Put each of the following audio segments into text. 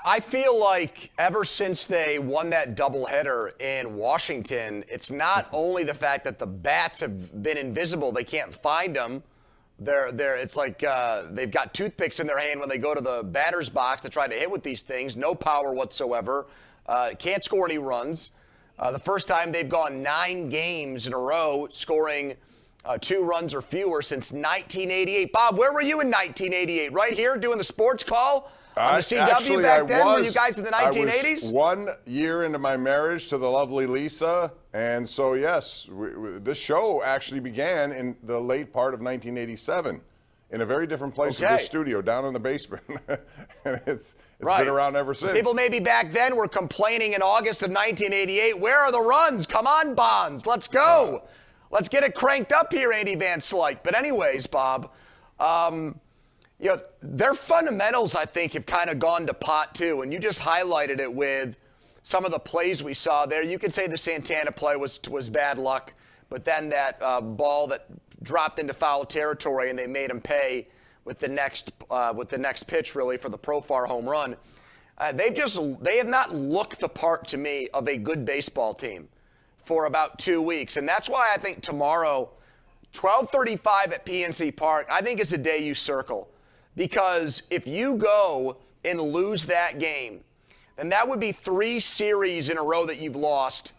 I feel like ever since they won that doubleheader in Washington, it's not only the fact that the bats have been invisible, they can't find them. It's like they've got toothpicks in their hand when they go to the batter's box to try to hit with these things. No power whatsoever. Can't score any runs. The first time they've gone 9 games in a row scoring 2 runs or fewer since 1988. Bob, where were you in 1988? Right here doing the sports call? On the CW back then? Were you guys in the 1980s? I was 1 year into my marriage to the lovely Lisa. And so, yes, this show actually began in the late part of 1987 in a very different place than this studio, down in the basement. And it's been around ever since. People maybe back then were complaining in August of 1988, where are the runs? Come on, Bonds, let's go. Let's get it cranked up here, Andy Van Slyke. But anyways, Bob, their fundamentals, I think, have kind of gone to pot, too. And you just highlighted it with some of the plays we saw there. You could say the Santana play was bad luck, but then that ball that dropped into foul territory and they made him pay with the next pitch, really, for the Profar home run. They have not looked the part, to me, of a good baseball team for about 2 weeks. And that's why I think tomorrow, 12:35 at PNC Park, I think is a day you circle. Because if you go and lose that game, then that would be 3 series in a row that you've lost.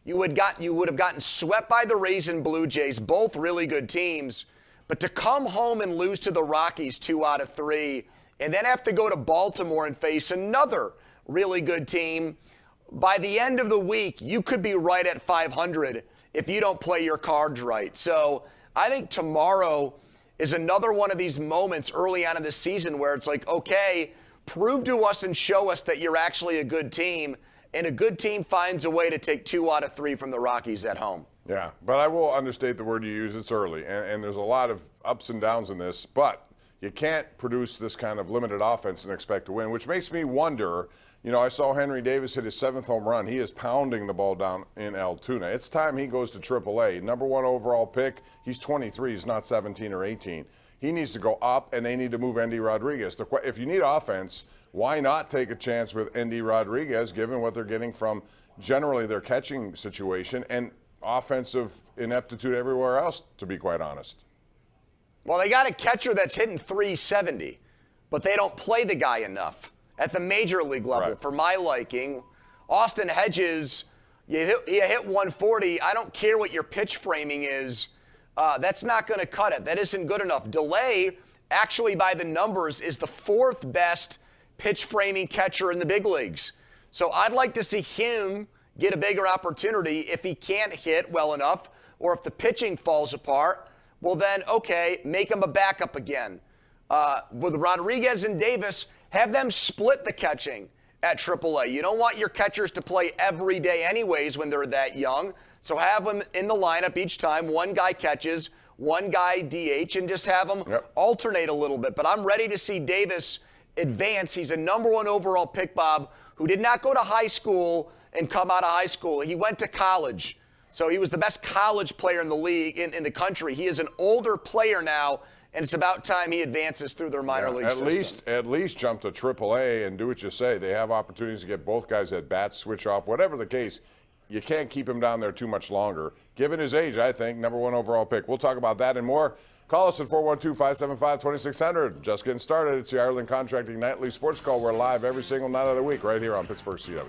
You would have gotten swept by the Rays and Blue Jays, both really good teams. But to come home and lose to the Rockies 2 out of 3, and then have to go to Baltimore and face another really good team, by the end of the week, you could be right at 500 if you don't play your cards right. So I think tomorrow is another one of these moments early on in the season where it's like, okay, prove to us and show us that you're actually a good team, and a good team finds a way to take 2 out of 3 from the Rockies at home. Yeah, but I will understate the word you use. It's early, and there's a lot of ups and downs in this, but you can't produce this kind of limited offense and expect to win, which makes me wonder. I saw Henry Davis hit his 7th home run. He is pounding the ball down in Altoona. It's time he goes to AAA. Number 1 overall pick. He's 23. He's not 17 or 18. He needs to go up, and they need to move Endy Rodriguez. If you need offense, why not take a chance with Endy Rodriguez, given what they're getting from generally their catching situation and offensive ineptitude everywhere else, to be quite honest? Well, they got a catcher that's hitting 370, but they don't play the guy enough at the major league level, for my liking. Austin Hedges, you hit 140. I don't care what your pitch framing is. That's not going to cut it. That isn't good enough. Delay, actually by the numbers, is the 4th best pitch framing catcher in the big leagues. So I'd like to see him get a bigger opportunity. If he can't hit well enough, or if the pitching falls apart, well then, okay, make him a backup again. With Rodriguez and Davis, have them split the catching at AAA. You don't want your catchers to play every day anyways when they're that young. So have them in the lineup each time. One guy catches, one guy DH, and just have them alternate a little bit. But I'm ready to see Davis advance. He's a number 1 overall pick, Bob, who did not go to high school and come out of high school. He went to college. So he was the best college player in the league, in the country. He is an older player now, and it's about time he advances through their minor league system. At least jump to AAA and do what you say. They have opportunities to get both guys at bats, switch off, whatever the case. You can't keep him down there too much longer. Given his age, I think, number 1 overall pick. We'll talk about that and more. Call us at 412-575-2600. Just getting started. It's the Ireland Contracting Nightly Sports Call. We're live every single night of the week right here on Pittsburgh CW.